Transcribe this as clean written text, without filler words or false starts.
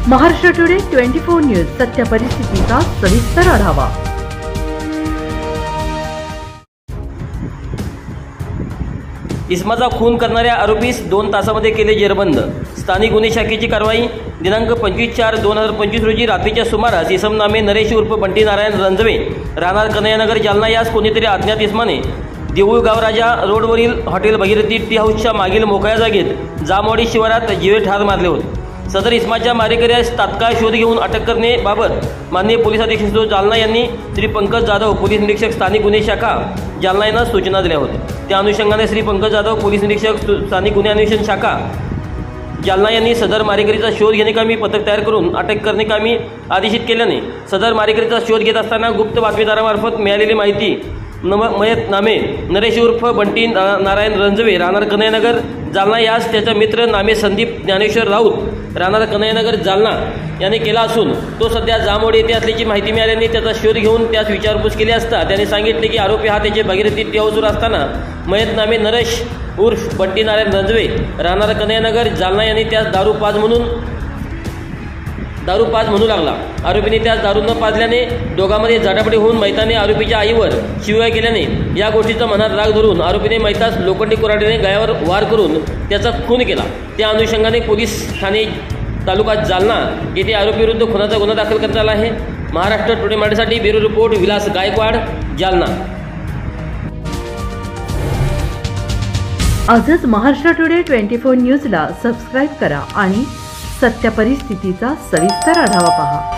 Maharashtra today 24 news सत्य परिस्थितीचा सविस्तर आढावा। इस्माचा खून करणाऱ्या आरोपीस 2 तासामध्ये केले जेरबंद। स्थानिक गुन्हे शाखेची कारवाई। दिनांक 25/4/2025 रोजी रात्रीच्या सुमारास इसम नामे नरेश उर्फ बंटी नारायण रंजवे राहणार कन्हैयानगर जालना यास कोणीतरी अज्ञात इसमाने देऊळ गावराजा रोडवरील हॉटेल भगीरथी टी हाऊसच्या मागील मोकळ्या जागेत जामवाडी शिवारात जीवे ठार मारले होते। सदर इसमाच्या मारेकऱ्यास तात्काळ शोध घेऊन अटक करण्याबाबत माननीय पोलीस अधीक्षक जालना यांनी श्री पंकज जाधव पोलीस निरीक्षक स्थानिक गुन्हे शाखा जालना यांना सूचना दिल्या होत्या। त्या अनुषंगाने श्री पंकज जाधव पोलीस निरीक्षक स्थानिक गुन्हे अन्वेषण शाखा जालना यांनी सदर मारेकरीचा शोध घेण्याकामी पथक तयार करून अटक करण्याकामी आदेशित केल्याने सदर मारेकरीचा शोध घेत असताना गुप्त बातमीदारामार्फत मिळालेली माहिती मयत नामे नरेश उर्फ बंटी नारायण रंजवे राहणार कन्हैयानगर जालना यास त्याचा मित्र नामे संदीप ज्ञानेश्वर राऊत राहणार कन्हैयानगर जालना याने केला असून तो सध्या जामवाडी येथे असल्याची माहिती मिळाल्याने त्याचा शोध घेऊन त्यास विचारपूस केली असता त्याने सांगितले की आरोपी हा त्याचे भगीरथी टी हाऊसवर असताना मयत नामे नरेश उर्फ बंटी नारायण रंजवे राहणार कन्हैयानगर जालना यांनी त्यास दारू पाज म्हणू लागला। आरोपीने त्यास दारू न पाजल्याने दोघांमध्ये झटापटी होऊन मैताने आरोपीच्या आईवर शिव्या केल्याने या गोष्टीचा मनात राग धरून आरोपीने मैतास लोखंडी कुऱ्हाडीने गळ्यावर वार करून त्याचा खून केला। त्या अनुषंगाने पोलीस ठाणे तालुका जालना येथे आरोपीविरुद्ध खुनाचा गुन्हा दाखल करण्यात आला आहे। महाराष्ट्र टुडे मराठीसाठी ब्युरो रिपोर्ट विलास गायकवाड जालना। आजच महाराष्ट्र टुडे 24 न्यूजला सबस्क्राइब करा आणि सत्य परिस्थितीचा सविस्तर आढावा पहा।